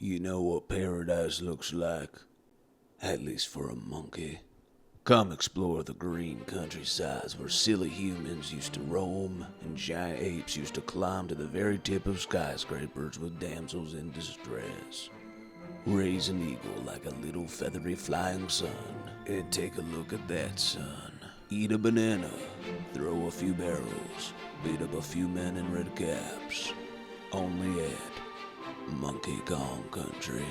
You know what paradise looks like? At least for a monkey. Come explore the green countrysides where silly humans used to roam and giant apes used to climb to the very tip of skyscrapers with damsels in distress. Raise an eagle like a little feathery flying sun and take a look at that sun. Eat a banana, throw a few barrels, beat up a few men in red caps. Only at Monkey Kong Country.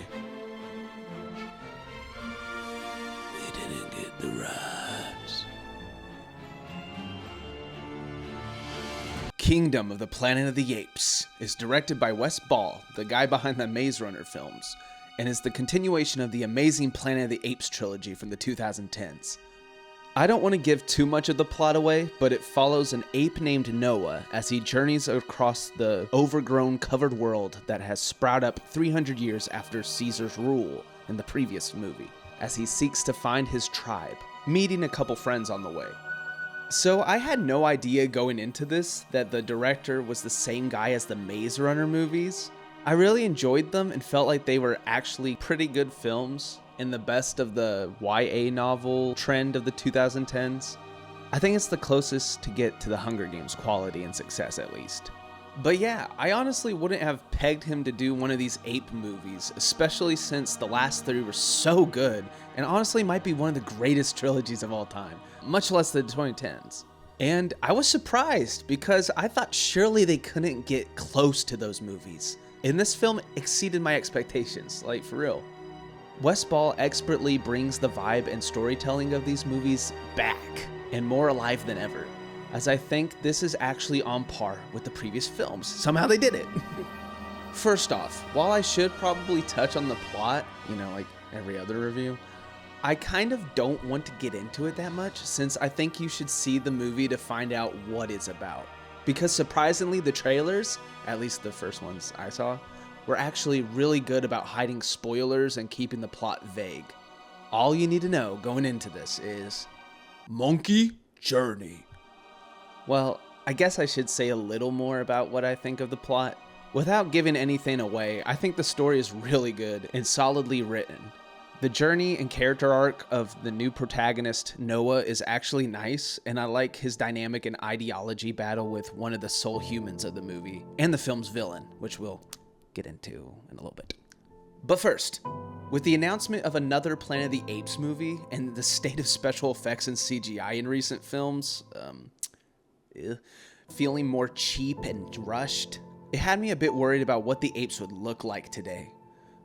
We didn't get the rights. Kingdom of the Planet of the Apes is directed by Wes Ball, the guy behind the Maze Runner films, and is the continuation of the amazing Planet of the Apes trilogy from the 2010s. I don't want to give too much of the plot away, but it follows an ape named Noah as he journeys across the overgrown covered world that has sprouted up 300 years after Caesar's rule in the previous movie, as he seeks to find his tribe, meeting a couple friends on the way. So I had no idea going into this that the director was the same guy as the Maze Runner movies. I really enjoyed them and felt like they were actually pretty good films in the best of the YA novel trend of the 2010s. I think it's the closest to get to the Hunger Games quality and success at least. But yeah, I honestly wouldn't have pegged him to do one of these ape movies, especially since the last three were so good and honestly might be one of the greatest trilogies of all time, much less the 2010s. And I was surprised because I thought surely they couldn't get close to those movies. And this film exceeded my expectations, like for real. Wes Ball expertly brings the vibe and storytelling of these movies back and more alive than ever, as I think this is actually on par with the previous films. Somehow they did it. First off, while I should probably touch on the plot, like every other review, I kind of don't want to get into it that much since I think you should see the movie to find out what it's about. Because surprisingly, the trailers, at least the first ones I saw, were actually really good about hiding spoilers and keeping the plot vague. All you need to know going into this is Monkey Journey. Well, I guess I should say a little more about what I think of the plot. Without giving anything away, I think the story is really good and solidly written. The journey and character arc of the new protagonist, Noah, is actually nice, and I like his dynamic and ideology battle with one of the sole humans of the movie, and the film's villain, which we'll get into in a little bit. But first, with the announcement of another Planet of the Apes movie and the state of special effects and CGI in recent films, feeling more cheap and rushed, it had me a bit worried about what the apes would look like today.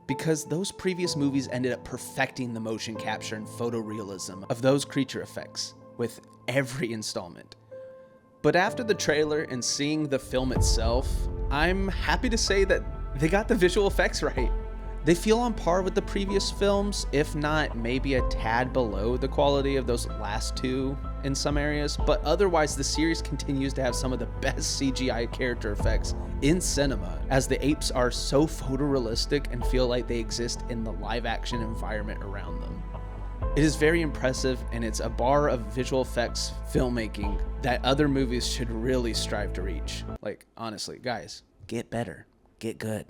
Because those previous movies ended up perfecting the motion capture and photorealism of those creature effects with every installment. But after the trailer and seeing the film itself, I'm happy to say that they got the visual effects right. They feel on par with the previous films, if not maybe a tad below the quality of those last two in some areas, but otherwise the series continues to have some of the best CGI character effects in cinema, as the apes are so photorealistic and feel like they exist in the live action environment around them. It is very impressive, and it's a bar of visual effects filmmaking that other movies should really strive to reach. Like, honestly, guys, get better, get good.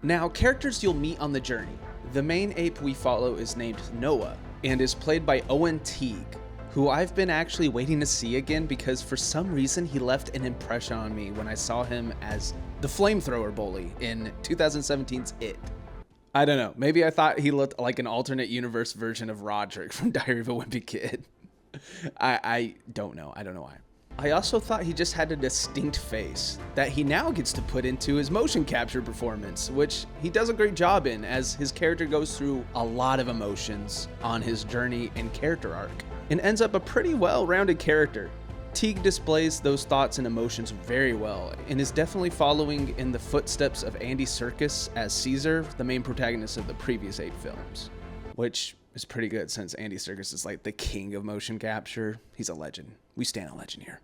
Now, characters you'll meet on the journey. The main ape we follow is named Noah and is played by Owen Teague, who I've been actually waiting to see again because for some reason he left an impression on me when I saw him as the flamethrower bully in 2017's It. I don't know, maybe I thought he looked like an alternate universe version of Roderick from Diary of a Wimpy Kid. I don't know why. I also thought he just had a distinct face that he now gets to put into his motion capture performance, which he does a great job in, as his character goes through a lot of emotions on his journey and character arc, and ends up a pretty well-rounded character. Teague displays those thoughts and emotions very well, and is definitely following in the footsteps of Andy Serkis as Caesar, the main protagonist of the previous 8 films, which is pretty good since Andy Serkis is like the king of motion capture. He's a legend. We stand a legend here.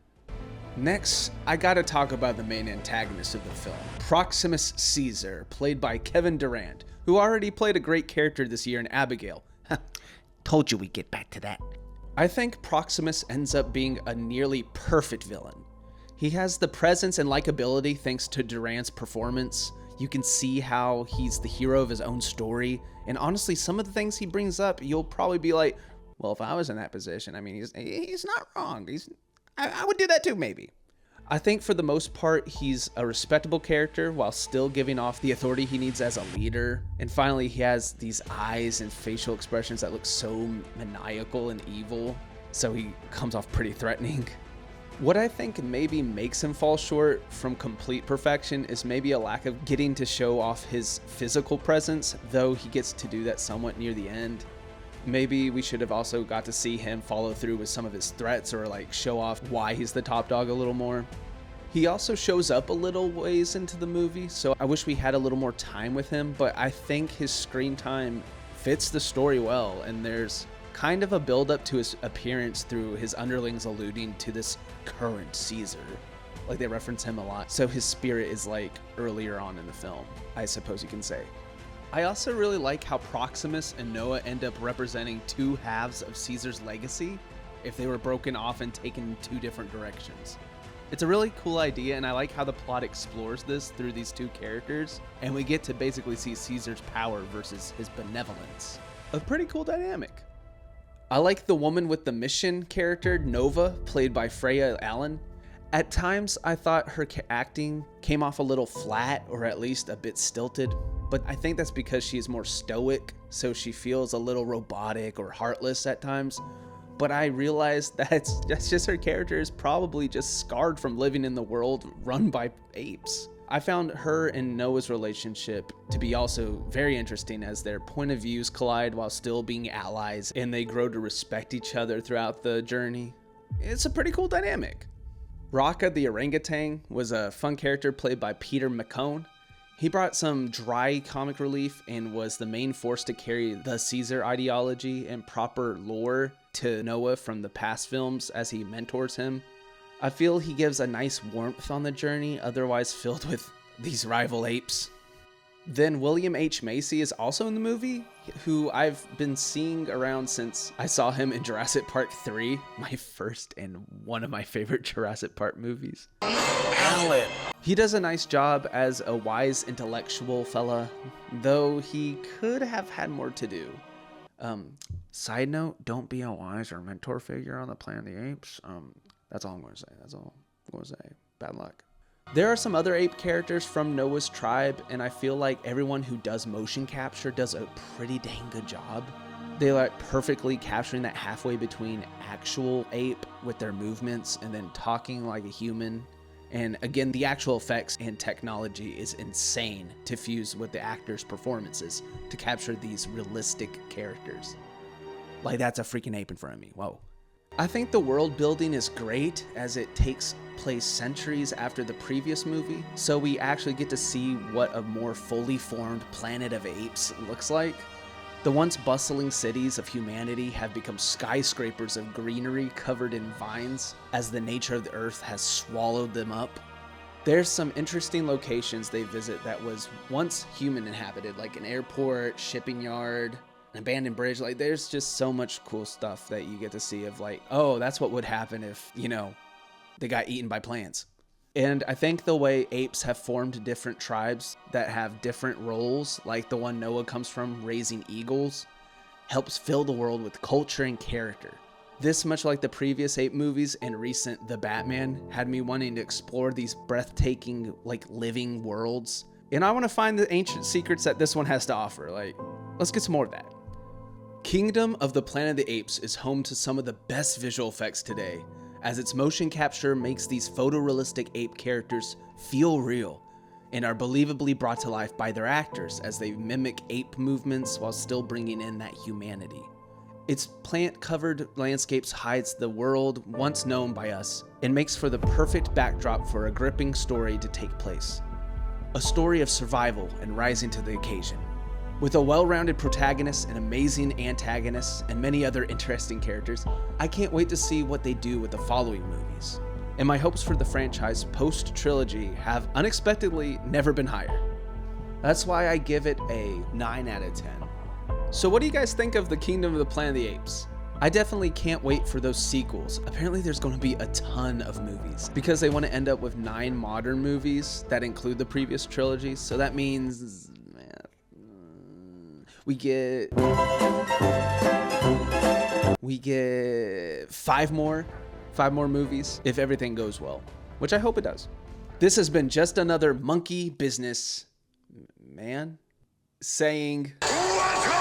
Next, I gotta talk about the main antagonist of the film, Proximus Caesar, played by Kevin Durant, who already played a great character this year in Abigail. Told you we'd get back to that. I think Proximus ends up being a nearly perfect villain. He has the presence and likability thanks to Durant's performance, You can see how he's the hero of his own story. And honestly, some of the things he brings up, you'll probably be like, well, if I was in that position, I mean, he's not wrong. I would do that too, maybe. I think for the most part, he's a respectable character while still giving off the authority he needs as a leader. And finally, he has these eyes and facial expressions that look so maniacal and evil. So he comes off pretty threatening. What I think maybe makes him fall short from complete perfection is maybe a lack of getting to show off his physical presence, though he gets to do that somewhat near the end. Maybe we should have also got to see him follow through with some of his threats or like show off why he's the top dog a little more. He also shows up a little ways into the movie, so I wish we had a little more time with him, but I think his screen time fits the story well, and there's kind of a build up to his appearance through his underlings alluding to this current Caesar. Like they reference him a lot, so his spirit is like earlier on in the film, I suppose you can say. I also really like how Proximus and Noah end up representing two halves of Caesar's legacy if they were broken off and taken in two different directions. It's a really cool idea, and I like how the plot explores this through these two characters, and we get to basically see Caesar's power versus his benevolence. A pretty cool dynamic. I like the woman with the mission character, Nova, played by Freya Allen. At times, I thought her acting came off a little flat, or at least a bit stilted, but I think that's because she is more stoic, so she feels a little robotic or heartless at times. But I realized that's just her character is probably just scarred from living in the world run by apes. I found her and Noah's relationship to be also very interesting as their point of views collide while still being allies, and they grow to respect each other throughout the journey. It's a pretty cool dynamic. Raka the orangutan was a fun character played by Peter McCone. He brought some dry comic relief and was the main force to carry the Caesar ideology and proper lore to Noah from the past films as he mentors him. I feel he gives a nice warmth on the journey, otherwise filled with these rival apes. Then William H. Macy is also in the movie, who I've been seeing around since I saw him in Jurassic Park 3, my first and one of my favorite Jurassic Park movies. Alan! He does a nice job as a wise intellectual fella, though he could have had more to do. Side note, don't be a wise or mentor figure on the Planet of the Apes. That's all I'm going to say. That's all I'm going to say. Bad luck. There are some other ape characters from Noah's tribe, and I feel like everyone who does motion capture does a pretty dang good job. They like perfectly capturing that halfway between actual ape with their movements and then talking like a human. And again, the actual effects and technology is insane to fuse with the actors' performances to capture these realistic characters. Like, that's a freaking ape in front of me. Whoa. I think the world building is great as it takes place centuries after the previous movie, so we actually get to see what a more fully formed Planet of Apes looks like. The once bustling cities of humanity have become skyscrapers of greenery covered in vines as the nature of the earth has swallowed them up. There's some interesting locations they visit that was once human inhabited, like an airport, shipping yard, an abandoned bridge. Like, there's just so much cool stuff that you get to see of like, oh, that's what would happen if, they got eaten by plants. And I think the way apes have formed different tribes that have different roles, like the one Noah comes from, raising eagles, helps fill the world with culture and character. This, much like the previous ape movies and recent The Batman, had me wanting to explore these breathtaking, living worlds. And I want to find the ancient secrets that this one has to offer. Let's get some more of that. Kingdom of the Planet of the Apes is home to some of the best visual effects today, as its motion capture makes these photorealistic ape characters feel real and are believably brought to life by their actors as they mimic ape movements while still bringing in that humanity. Its plant-covered landscapes hides the world once known by us and makes for the perfect backdrop for a gripping story to take place. A story of survival and rising to the occasion. With a well-rounded protagonist, an amazing antagonist, and many other interesting characters, I can't wait to see what they do with the following movies. And my hopes for the franchise post-trilogy have unexpectedly never been higher. That's why I give it a 9 out of 10. So what do you guys think of the Kingdom of the Planet of the Apes? I definitely can't wait for those sequels. Apparently there's going to be a ton of movies because they want to end up with 9 modern movies that include the previous trilogy. So that means we get 5 more movies if everything goes well, which I hope it does. This has been just another monkey business man saying, "What